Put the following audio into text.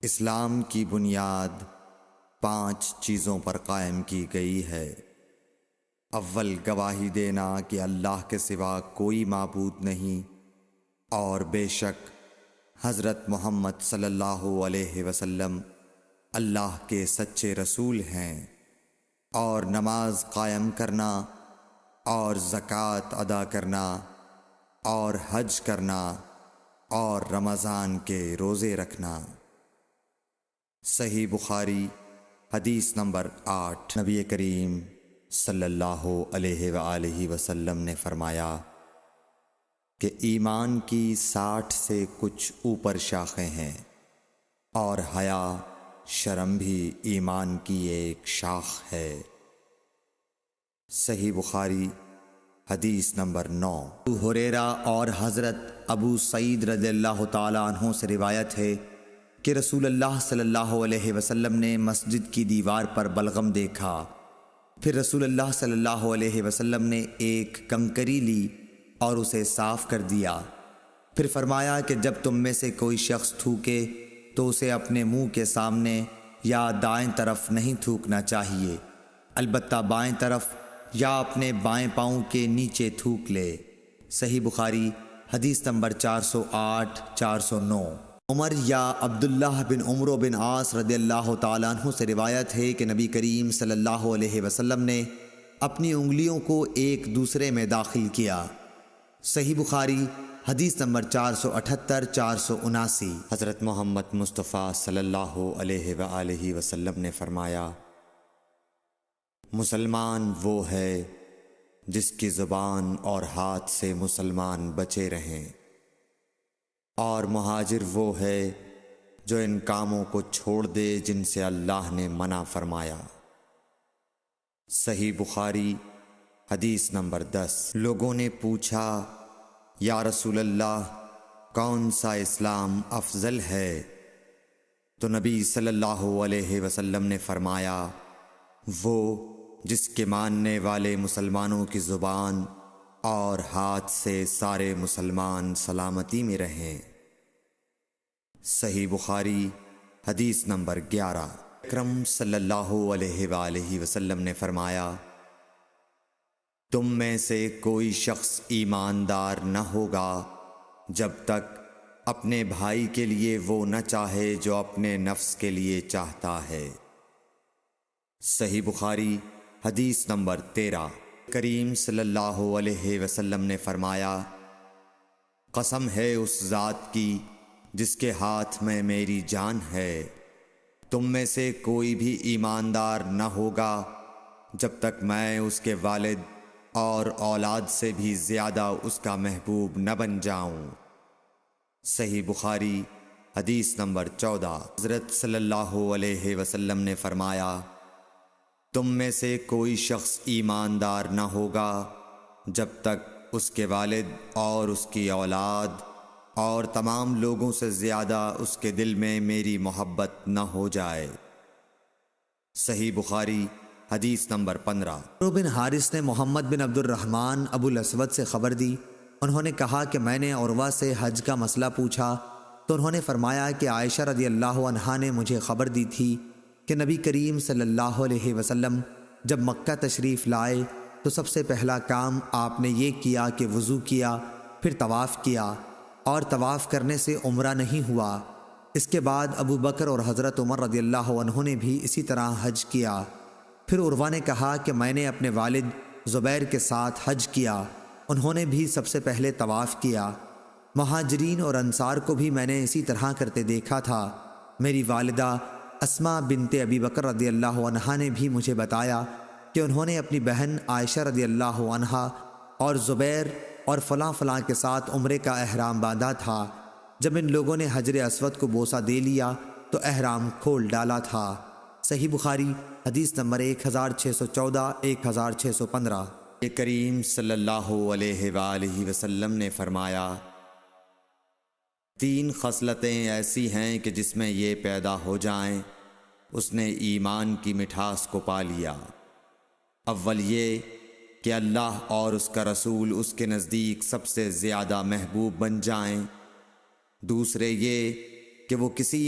اسلام کی بنیاد 5 چیزوں پر قائم کی گئی ہے۔ اول، گواہی دینا کہ اللہ کے سوا کوئی معبود نہیں اور بے شک حضرت محمد صلی اللہ علیہ وسلم اللہ کے سچے رسول ہیں، اور نماز قائم کرنا اور زکوٰۃ ادا کرنا اور حج کرنا اور رمضان کے روزے رکھنا۔ صحیح بخاری حدیث نمبر 8۔ نبی کریم صلی اللہ علیہ وآلہ وسلم نے فرمایا کہ ایمان کی 60 سے کچھ اوپر شاخیں ہیں، اور حیا شرم بھی ایمان کی ایک شاخ ہے۔ صحیح بخاری حدیث نمبر 9۔ ابو ہریرہ اور حضرت ابو سعید رضی اللہ تعالیٰ عنہ سے روایت ہے کہ رسول اللہ صلی اللہ علیہ وسلم نے مسجد کی دیوار پر بلغم دیکھا، پھر رسول اللہ صلی اللہ علیہ وسلم نے ایک کنکری لی اور اسے صاف کر دیا، پھر فرمایا کہ جب تم میں سے کوئی شخص تھوکے تو اسے اپنے منہ کے سامنے یا دائیں طرف نہیں تھوکنا چاہیے، البتہ بائیں طرف یا اپنے بائیں پاؤں کے نیچے تھوک لے۔ صحیح بخاری حدیث نمبر 408 409۔ عمر یا عبداللہ بن عمرو بن عاص رضی اللہ تعالیٰ عنہ سے روایت ہے کہ نبی کریم صلی اللہ علیہ وسلم نے اپنی انگلیوں کو ایک دوسرے میں داخل کیا۔ صحیح بخاری حدیث نمبر 478 479۔ حضرت محمد مصطفیٰ صلی اللہ علیہ وآلہ وسلم نے فرمایا، مسلمان وہ ہے جس کی زبان اور ہاتھ سے مسلمان بچے رہیں، اور مہاجر وہ ہے جو ان کاموں کو چھوڑ دے جن سے اللہ نے منع فرمایا۔ صحیح بخاری حدیث نمبر 10۔ لوگوں نے پوچھا، یا رسول اللہ، کون سا اسلام افضل ہے؟ تو نبی صلی اللہ علیہ وسلم نے فرمایا، وہ جس کے ماننے والے مسلمانوں کی زبان اور ہاتھ سے سارے مسلمان سلامتی میں رہیں۔ صحیح بخاری حدیث نمبر 11۔ اکرم صلی اللہ علیہ وآلہ وسلم نے فرمایا، تم میں سے کوئی شخص ایماندار نہ ہوگا جب تک اپنے بھائی کے لیے وہ نہ چاہے جو اپنے نفس کے لیے چاہتا ہے۔ صحیح بخاری حدیث نمبر 13۔ کریم صلی اللہ علیہ وسلم نے فرمایا، قسم ہے اس ذات کی جس کے ہاتھ میں میری جان ہے، تم میں سے کوئی بھی ایماندار نہ ہوگا جب تک میں اس کے والد اور اولاد سے بھی زیادہ اس کا محبوب نہ بن جاؤں۔ صحیح بخاری حدیث نمبر 14۔ حضرت صلی اللہ علیہ وسلم نے فرمایا، تم میں سے کوئی شخص ایماندار نہ ہوگا جب تک اس کے والد اور اس کی اولاد اور تمام لوگوں سے زیادہ اس کے دل میں میری محبت نہ ہو جائے۔ صحیح بخاری حدیث نمبر 15۔ عمرو بن حارث نے محمد بن عبد الرحمن ابو الاسود سے خبر دی، انہوں نے کہا کہ میں نے عروہ سے حج کا مسئلہ پوچھا تو انہوں نے فرمایا کہ عائشہ رضی اللہ عنہا نے مجھے خبر دی تھی کہ نبی کریم صلی اللہ علیہ وسلم جب مکہ تشریف لائے تو سب سے پہلا کام آپ نے یہ کیا کہ وضو کیا، پھر طواف کیا، اور طواف کرنے سے عمرہ نہیں ہوا۔ اس کے بعد ابو بکر اور حضرت عمر رضی اللہ عنہ نے بھی اسی طرح حج کیا۔ پھر عروہ نے کہا کہ میں نے اپنے والد زبیر کے ساتھ حج کیا، انہوں نے بھی سب سے پہلے طواف کیا۔ مہاجرین اور انصار کو بھی میں نے اسی طرح کرتے دیکھا تھا۔ میری والدہ اسماء بنت ابی بکر رضی اللہ عنہا نے بھی مجھے بتایا کہ انہوں نے اپنی بہن عائشہ رضی اللہ عنہا اور زبیر اور فلاں فلاں کے ساتھ عمرے کا احرام باندھا تھا۔ جب ان لوگوں نے حجر اسود کو بوسہ دے لیا تو احرام کھول ڈالا تھا۔ صحیح بخاری حدیث نمبر 1614 1615۔ یہ کریم صلی اللہ علیہ وآلہ وسلم نے فرمایا، 3 خصلتیں ایسی ہیں کہ جس میں یہ پیدا ہو جائیں اس نے ایمان کی مٹھاس کو پا لیا۔ اول یہ کہ اللہ اور اس کا رسول اس کے نزدیک سب سے زیادہ محبوب بن جائیں، دوسرے یہ کہ وہ کسی